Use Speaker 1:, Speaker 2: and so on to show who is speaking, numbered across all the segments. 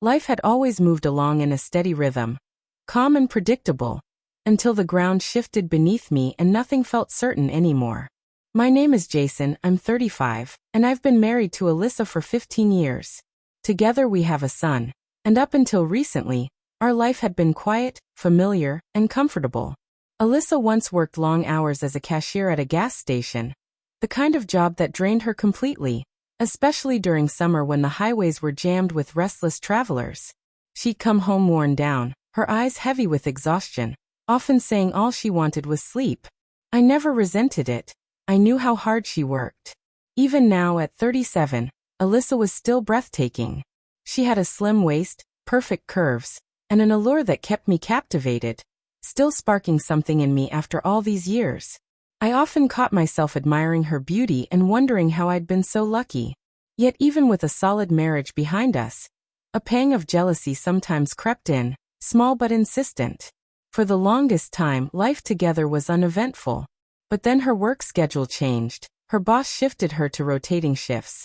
Speaker 1: Life had always moved along in a steady rhythm, calm and predictable, until the ground shifted beneath me and nothing felt certain anymore. My name is Jason, I'm 35, and I've been married to Alyssa for 15 years. Together we have a son, and up until recently, our life had been quiet, familiar, and comfortable. Alyssa once worked long hours as a cashier at a gas station, the kind of job that drained her completely, especially during summer when the highways were jammed with restless travelers. She'd come home worn down, her eyes heavy with exhaustion, often saying all she wanted was sleep. I never resented it. I knew how hard she worked. Even now at 37, Alyssa was still breathtaking. She had a slim waist, perfect curves, and an allure that kept me captivated, still sparking something in me after all these years. I often caught myself admiring her beauty and wondering how I'd been so lucky. Yet even with a solid marriage behind us, a pang of jealousy sometimes crept in, small but insistent. For the longest time, life together was uneventful. But then her work schedule changed, her boss shifted her to rotating shifts.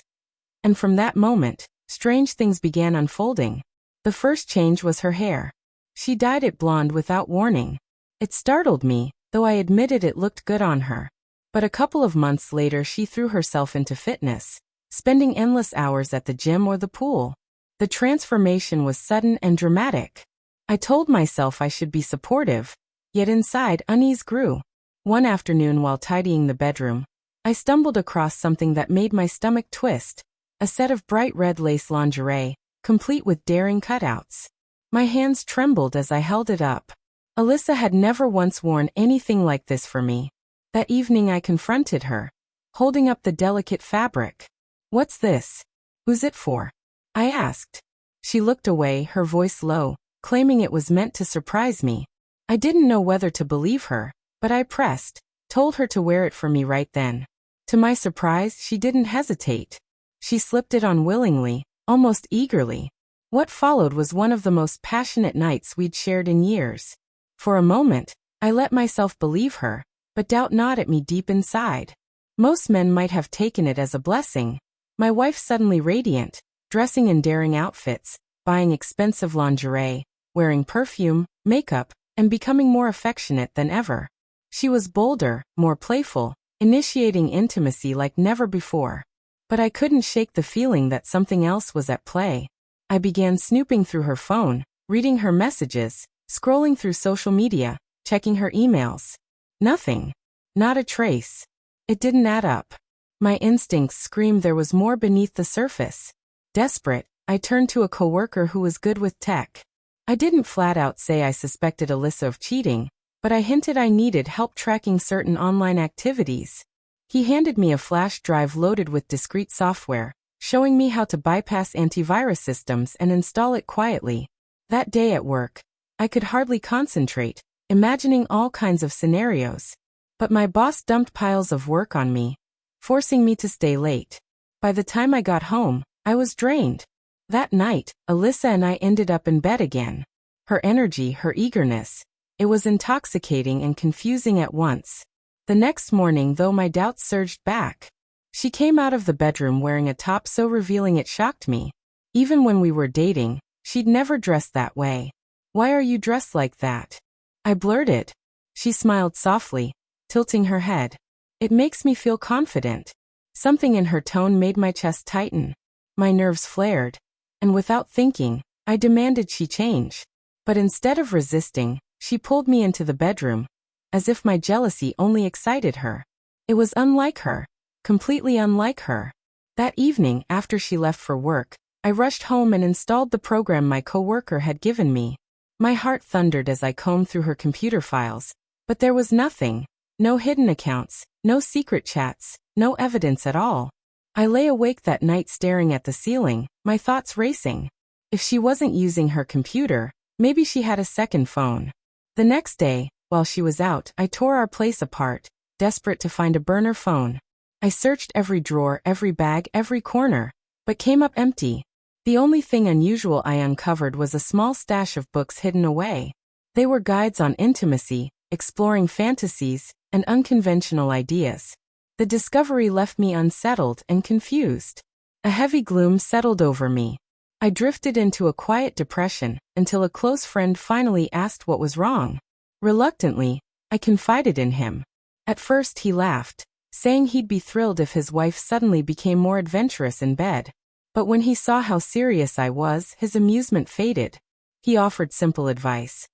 Speaker 1: And from that moment, strange things began unfolding. The first change was her hair. She dyed it blonde without warning. It startled me, though I admitted it looked good on her. But a couple of months later she threw herself into fitness, spending endless hours at the gym or the pool. The transformation was sudden and dramatic. I told myself I should be supportive, yet inside unease grew. One afternoon while tidying the bedroom, I stumbled across something that made my stomach twist, a set of bright red lace lingerie, complete with daring cutouts. My hands trembled as I held it up. Alyssa had never once worn anything like this for me. That evening I confronted her, holding up the delicate fabric. "What's this? Who's it for?" I asked. She looked away, her voice low, claiming it was meant to surprise me. I didn't know whether to believe her, but I pressed, told her to wear it for me right then. To my surprise, she didn't hesitate. She slipped it on willingly, almost eagerly. What followed was one of the most passionate nights we'd shared in years. For a moment, I let myself believe her, but doubt gnawed at me deep inside. Most men might have taken it as a blessing. My wife suddenly radiant, dressing in daring outfits, buying expensive lingerie, wearing perfume, makeup, and becoming more affectionate than ever. She was bolder, more playful, initiating intimacy like never before. But I couldn't shake the feeling that something else was at play. I began snooping through her phone, reading her messages, scrolling through social media, checking her emails. Nothing. Not a trace. It didn't add up. My instincts screamed there was more beneath the surface. Desperate, I turned to a coworker who was good with tech. I didn't flat out say I suspected Alyssa of cheating, but I hinted I needed help tracking certain online activities. He handed me a flash drive loaded with discrete software, showing me how to bypass antivirus systems and install it quietly. That day at work, I could hardly concentrate, imagining all kinds of scenarios. But my boss dumped piles of work on me, forcing me to stay late. By the time I got home, I was drained. That night, Alyssa and I ended up in bed again. Her energy, her eagerness. It was intoxicating and confusing at once. The next morning, though, my doubts surged back. She came out of the bedroom wearing a top so revealing it shocked me. Even when we were dating, she'd never dressed that way. "Why are you dressed like that?" I blurted. She smiled softly, tilting her head. "It makes me feel confident." Something in her tone made my chest tighten. My nerves flared, and without thinking, I demanded she change. But instead of resisting, she pulled me into the bedroom, as if my jealousy only excited her. It was unlike her, completely unlike her. That evening, after she left for work, I rushed home and installed the program my coworker had given me. My heart thundered as I combed through her computer files, but there was nothing. No hidden accounts, no secret chats, no evidence at all. I lay awake that night staring at the ceiling, my thoughts racing. If she wasn't using her computer, maybe she had a second phone. The next day, while she was out, I tore our place apart, desperate to find a burner phone. I searched every drawer, every bag, every corner, but came up empty. The only thing unusual I uncovered was a small stash of books hidden away. They were guides on intimacy, exploring fantasies, and unconventional ideas. The discovery left me unsettled and confused. A heavy gloom settled over me. I drifted into a quiet depression until a close friend finally asked what was wrong. Reluctantly, I confided in him. At first he laughed, saying he'd be thrilled if his wife suddenly became more adventurous in bed. But when he saw how serious I was, his amusement faded. He offered simple advice.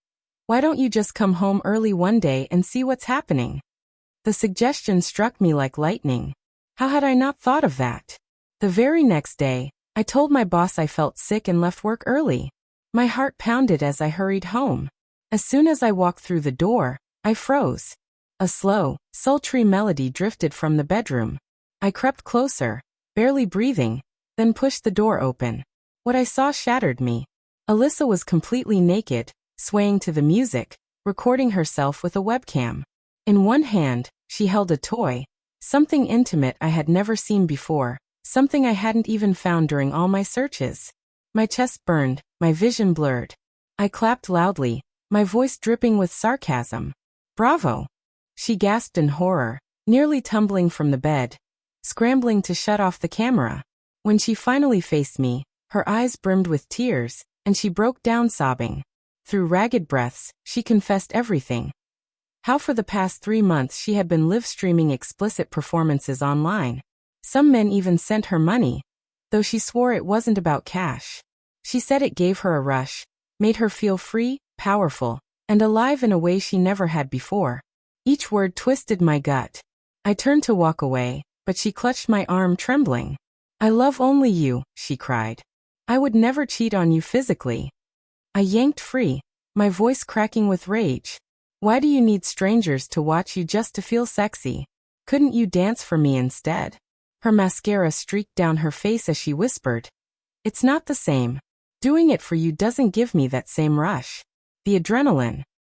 Speaker 1: Why don't you just come home early one day and see what's happening? The suggestion struck me like lightning. How had I not thought of that? The very next day, I told my boss I felt sick and left work early. My heart pounded as I hurried home. As soon as I walked through the door, I froze. A slow, sultry melody drifted from the bedroom. I crept closer, barely breathing, then pushed the door open. What I saw shattered me. Alyssa was completely naked, swaying to the music, recording herself with a webcam. In one hand, she held a toy, something intimate I had never seen before, something I hadn't even found during all my searches. My chest burned, my vision blurred. I clapped loudly, my voice dripping with sarcasm. Bravo! She gasped in horror, nearly tumbling from the bed, scrambling to shut off the camera. When she finally faced me, her eyes brimmed with tears, and she broke down sobbing. Through ragged breaths, she confessed everything. How for the past 3 months she had been live-streaming explicit performances online. Some men even sent her money, though she swore it wasn't about cash. She said it gave her a rush, made her feel free, powerful, and alive in a way she never had before. Each word twisted my gut. I turned to walk away, but she clutched my arm trembling. I love only you, she cried. I would never cheat on you physically. I yanked free, my voice cracking with rage. Why do you need strangers to watch you just to feel sexy? Couldn't you dance for me instead? Her mascara streaked down her face as she whispered. It's not the same. Doing it for you doesn't give me that same rush. The adrenaline.